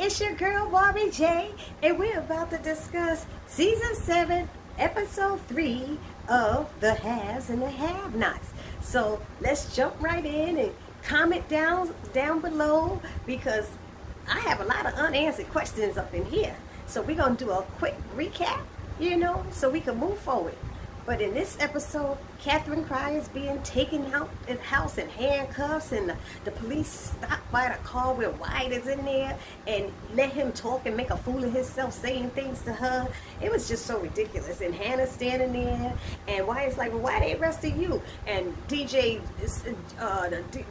It's your girl Barbie J, and we're about to discuss Season 7, Episode 3 of the Haves and the Have-Nots. So let's jump right in and comment down below, because I have a lot of unanswered questions up in here. So we're going to do a quick recap, so we can move forward. But in this episode, Catherine Cryer is being taken out of the house in handcuffs, and the police stopped by the car where Wyatt is in there and let him talk and make a fool of himself, saying things to her. It was just so ridiculous. And Hannah's standing there, and Wyatt's like, well, why they arrested you? And DJ,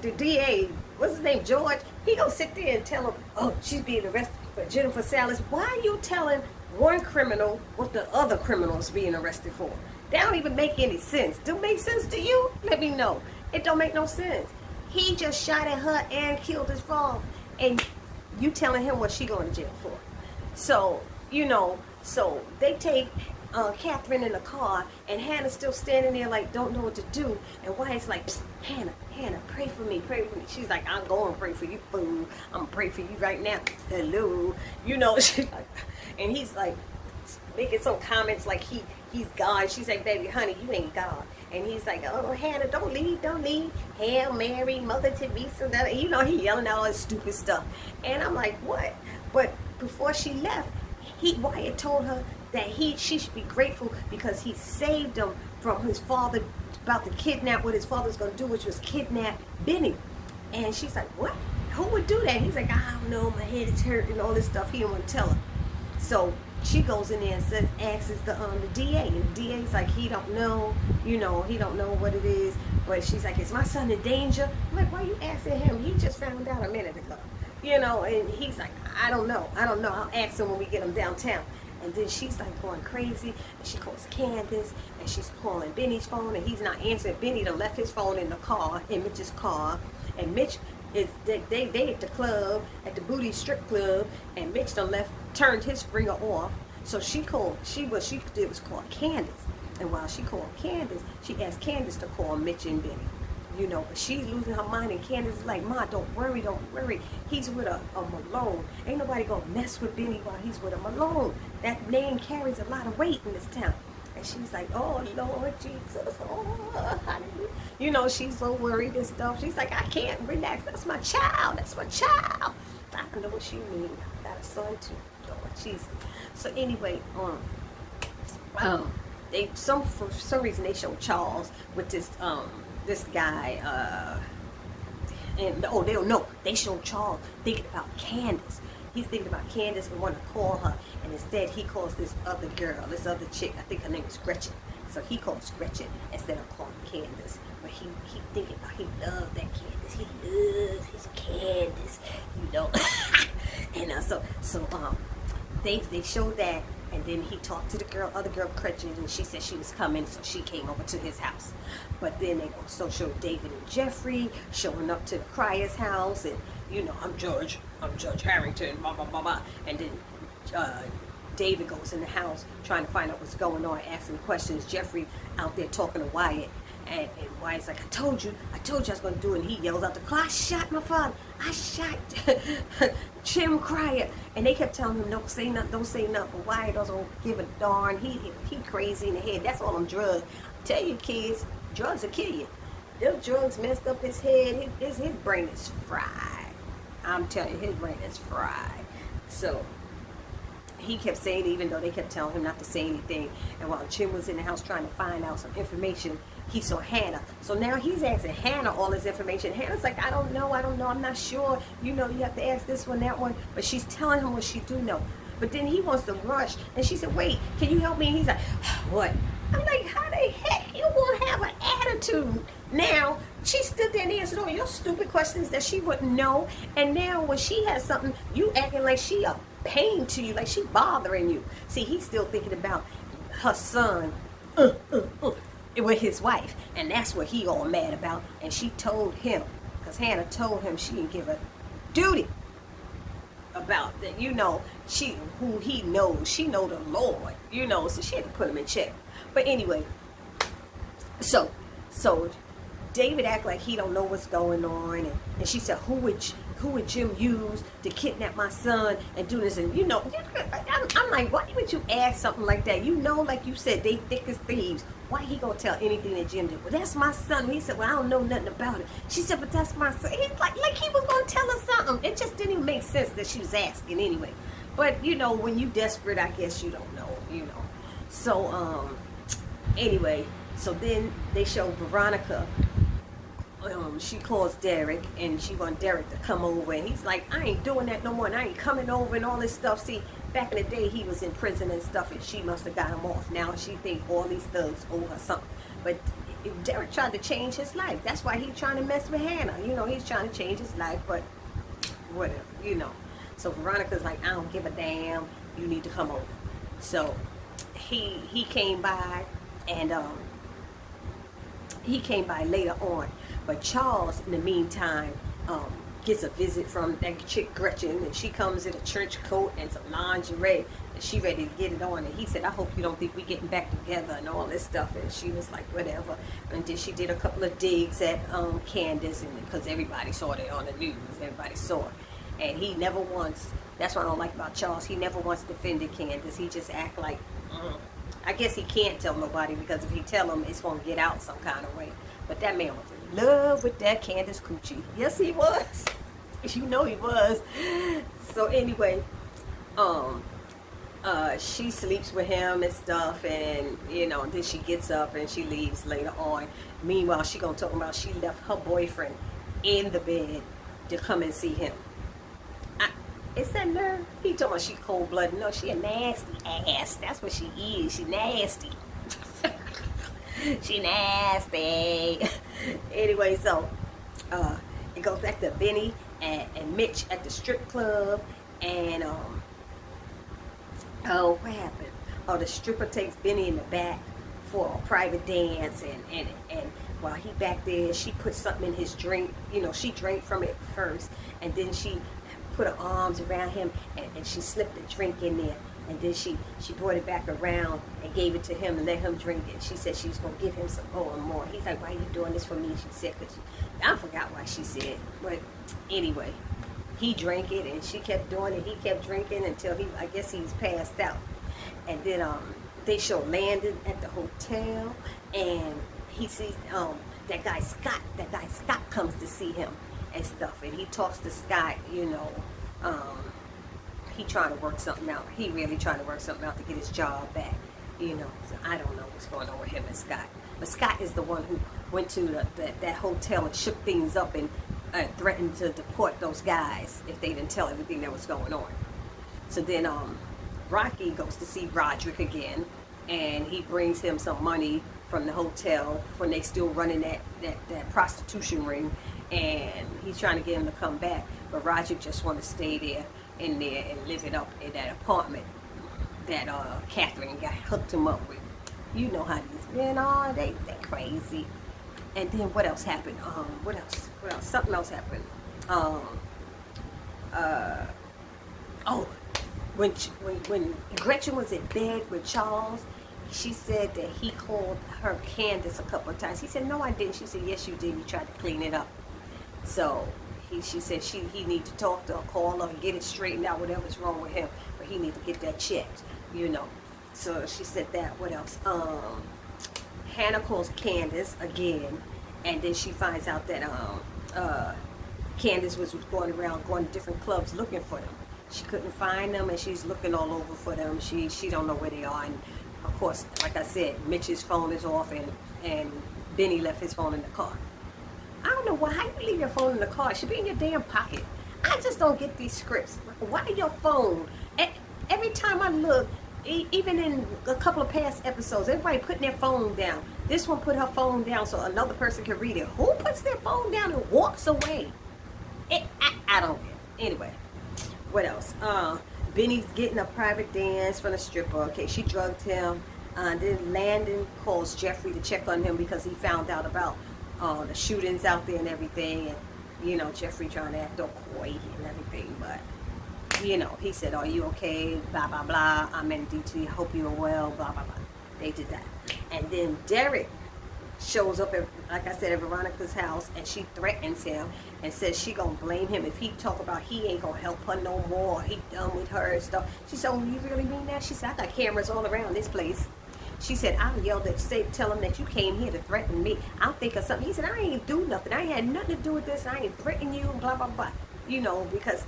the DA, what's his name, George, he gonna sit there and tell him, oh, she's being arrested for Jennifer Salas. Why are you telling one criminal what the other criminal is being arrested for? That don't even make any sense. Do it make sense to you? Let me know. It don't make no sense. He just shot at her and killed his father, and you telling him what she going to jail for. So, so they take Catherine in the car, and Hannah's still standing there like don't know what to do. And Wyatt's like, Hannah, pray for me, pray for me. She's like, I'm going to pray for you, fool. I'm going to pray for you right now. Hello. She's like, and he's like making some comments like he's God. She's like, baby, honey, you ain't God. And he's like, oh, Hannah, don't leave. Hail Mary, Mother Teresa. He yelling out all this stupid stuff. And I'm like, what? But before she left, Wyatt told her that she should be grateful because he saved him from his father about to kidnap what his father's going to do, which was kidnap Benny. And she's like, what? Who would do that? He's like, I don't know, my head is hurt and all this stuff. He didn't want to tell her. So she goes in there and asks the DA, and the DA's like, he don't know, he don't know what it is. But she's like, is my son in danger? I'm like, why are you asking him? He just found out a minute ago, and he's like, I don't know, I'll ask him when we get him downtown. And then she's like going crazy, and she calls Candace, and she's calling Benny's phone, and he's not answering. Benny done left his phone in the car, in Mitch's car, and Mitch is they at the club, at the booty strip club, and Mitch done turned his ringer off. So what she did was call Candace, and while she called Candace, she asked Candace to call Mitch and Benny. But she's losing her mind, and Candace is like, Ma, don't worry. He's with a Malone. Ain't nobody gonna mess with Benny while he's with a Malone. That name carries a lot of weight in this town. And she's like, oh, Lord Jesus, oh, hallelujah. She's so worried and stuff. She's like, I can't relax. That's my child. I know what she means. I got a son too. Lord Jesus. So anyway, for some reason they show Charles with this guy, and they don't know. They show Charles thinking about Candace. He's thinking about Candace and want to call her, and instead he calls this other girl, this other chick. I think her name is Gretchen. So he calls Gretchen instead of calling Candace. But he thinking about, he loves that Candace. He loves his Candace, and they showed that. And then he talked to the other girl, Gretchen, and she said she was coming, so she came over to his house. But then they also showed David and Jeffrey showing up to the Cryer's house, and I'm Judge Harrington, blah blah blah blah. And then David goes in the house trying to find out what's going on, asking questions. Jeffrey out there talking to Wyatt, and Wyatt's like, I told you I was going to do it. And he yells out the car, I shot my father. I shot Jim Cryer. And they kept telling him, don't say nothing. But Wyatt doesn't give a darn. He crazy in the head. That's all them drugs. Tell you kids, drugs will kill you. Them drugs messed up his head. His brain is fried. I'm telling you, his brain is fried. So he kept saying, even though they kept telling him not to say anything. And while Jim was in the house trying to find out some information, he saw Hannah. So now he's asking Hannah all this information. Hannah's like, I don't know, I'm not sure. You have to ask this one, that one. But she's telling him what she do know. But then he wants to rush. And she said, wait, can you help me? And he's like, what? I'm like, how the heck you gonna have an attitude? Now, she stood there and answered all your stupid questions that she wouldn't know. And now when she has something, you acting like she a pain to you, like she bothering you. See, he's still thinking about her son with his wife, and that's what he all mad about. And she told him, because Hannah told him she didn't give a duty about that, who he knows. She know the Lord, so she had to put him in check. But anyway, so David act like he don't know what's going on, and she said, who who would Jim use to kidnap my son and do this? And I'm like, why would you ask something like that? Like you said, they thick as thieves. Why he gonna tell anything that Jim did? Well, that's my son. He said, well, I don't know nothing about it. She said, but that's my son. He's like he was gonna tell her something. It just didn't even make sense that she was asking anyway. But when you desperate, I guess you don't know. So anyway, so then they show Veronica. She calls Derek, and she wants Derek to come over, and he's like, I ain't doing that no more, and I ain't coming over, and all this stuff. See, back in the day, he was in prison and stuff, and she must have got him off. Now she think all these thugs owe her something. But Derek tried to change his life. That's why he's trying to mess with Hannah. He's trying to change his life, but whatever, So Veronica's like, I don't give a damn. You need to come over. So he came by, and he came by later on. But Charles, in the meantime, gets a visit from that chick Gretchen, and she comes in a trench coat and some lingerie, and she ready to get it on. And he said, I hope you don't think we getting back together and all this stuff. And she was like, whatever. And then she did a couple of digs at Candace, and because everybody saw it on the news, everybody saw it. And he never once, that's what I don't like about Charles, he never once defended Candace. He just act like, I guess he can't tell nobody, because if he tell them, it's going to get out some kind of way. But that man was in love with that Candace Coochie. Yes, he was. He was. So anyway, she sleeps with him and stuff, and then she gets up and she leaves later on. Meanwhile, she gonna talk about she left her boyfriend in the bed to come and see him. Is that nerve? He talking about she cold-blooded. No, she a nasty ass. That's what she is. She nasty. She nasty. Anyway, so it goes back to Benny and Mitch at the strip club, and what happened? The stripper takes Benny in the back for a private dance, and while he back there, she put something in his drink. She drank from it first, and then she put her arms around him, and she slipped the drink in there. And then she brought it back around and gave it to him and let him drink it. She said she was going to give him some more and more. He's like, why are you doing this for me? She said, I forgot why she said. But anyway, he drank it, and she kept doing it. He kept drinking until I guess he's passed out. And then they show Landon at the hotel, and he sees that guy Scott. That guy Scott comes to see him and stuff. And he talks to Scott, he trying to work something out. He really trying to work something out to get his job back. So I don't know what's going on with him and Scott. But Scott is the one who went to that hotel and shook things up and threatened to deport those guys if they didn't tell everything that was going on. So then Rocky goes to see Roderick again, and he brings him some money from the hotel when they still running that prostitution ring, and he's trying to get him to come back. But Roderick just want to stay there in there and live it up in that apartment that Catherine got hooked him up with. You know how these men are, they crazy. And then what else happened? What else? Something else happened. When Gretchen was in bed with Charles, she said that he called her Candace a couple of times. He said, no, I didn't. She said, yes, you did. You tried to clean it up. So she said he need to talk to her, call her, and get it straightened out, whatever's wrong with him. But he need to get that checked, So she said that. What else? Hannah calls Candace again, and then she finds out that Candace was going to different clubs looking for them. She couldn't find them, and she's looking all over for them. She don't know where they are. And of course, like I said, Mitch's phone is off, and Benny left his phone in the car. I don't know how you leave your phone in the car. It should be in your damn pocket. I just don't get these scripts. Why your phone? Every time I look, even in a couple of past episodes, everybody putting their phone down. This one put her phone down so another person can read it. Who puts their phone down and walks away? I don't get it. Anyway, what else? Benny's getting a private dance from the stripper. Okay, she drugged him. Then Landon calls Jeffrey to check on him because he found out about the shootings out there and everything, and Jeffrey trying to act all coy and everything, but he said, are you okay, blah blah blah, I'm in DT, hope you're well, blah blah blah. They did that. And then Derek shows up at, like I said, at Veronica's house, and she threatens him and says she gonna blame him if he talk about he ain't gonna help her no more, he done with her and stuff. She said, oh, you really mean that? She said, I got cameras all around this place. She said, I yelled at, tell him that you came here to threaten me. I'll think of something. He said, I ain't do nothing. I ain't had nothing to do with this. I ain't threaten you, blah, blah, blah. You know, because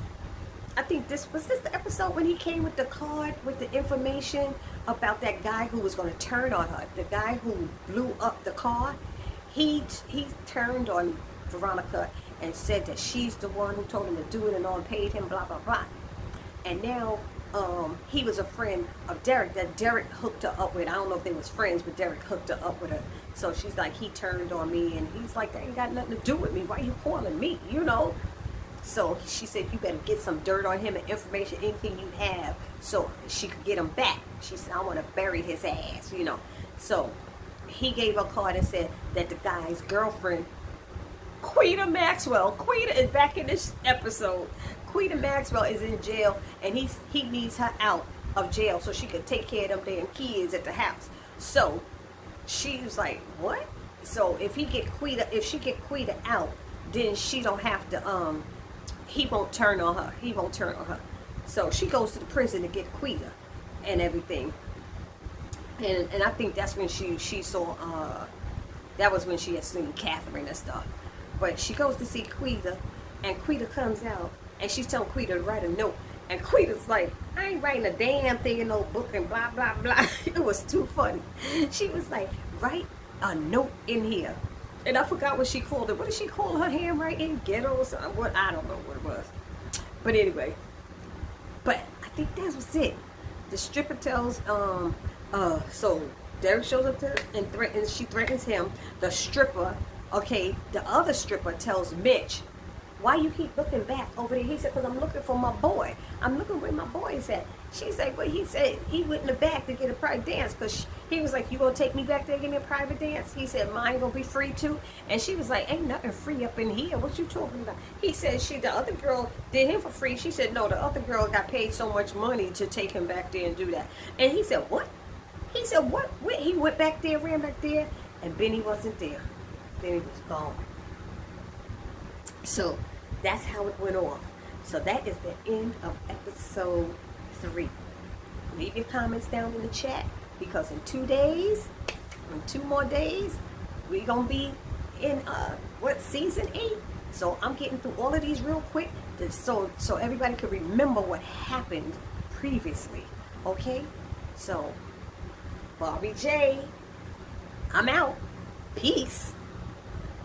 I think this the episode when he came with the card with the information about that guy who was going to turn on her. The guy who blew up the car. He turned on Veronica and said that she's the one who told him to do it and all, paid him, blah, blah, blah. And now he was a friend of Derek that Derek hooked her up with. I don't know if they was friends, but Derek hooked her up with her. So she's like, he turned on me, and he's like, that ain't got nothing to do with me. Why you calling me? You know? So she said, you better get some dirt on him and information, anything you have, so she could get him back. She said, I want to bury his ass, you know. So he gave her a card and said that the guy's girlfriend, Quita Maxwell, Quita is back in this episode. Quita Maxwell is in jail, and he needs her out of jail so she could take care of them damn kids at the house. So she was like, what? So if she get Quita out, then she don't have to, he won't turn on her. He won't turn on her. So she goes to the prison to get Quita and everything. And I think that's when she saw, that was when she had seen Catherine and stuff. But she goes to see Quita, and Quita comes out, and she's telling Quita to write a note. And Quita's like, I ain't writing a damn thing in no book and blah, blah, blah. It was too funny. She was like, write a note in here. And I forgot what she called it. What did she call her handwriting? Ghetto or something? What? I don't know what it was. But anyway. But I think that was it. The stripper tells, so Derek shows up to her and she threatens him. The stripper, okay, the other stripper tells Mitch, why you keep looking back over there? He said, because I'm looking for my boy. I'm looking where my boy is at. She's like, well, he said he went in the back to get a private dance, because he was like, you gonna take me back there and give me a private dance? He said, mine gonna be free too. And she was like, ain't nothing free up in here. What you talking about? He said the other girl did him for free. She said, no, the other girl got paid so much money to take him back there and do that. And he said, what? He said, what? He went back there, ran back there, and Benny wasn't there. Benny was gone. So that's how it went off. So that is the end of episode 3. Leave your comments down in the chat, because in 2 days, in 2 more days, we're gonna be in season 8. So I'm getting through all of these real quick, so everybody can remember what happened previously. Okay? So Barbie J, I'm out. Peace.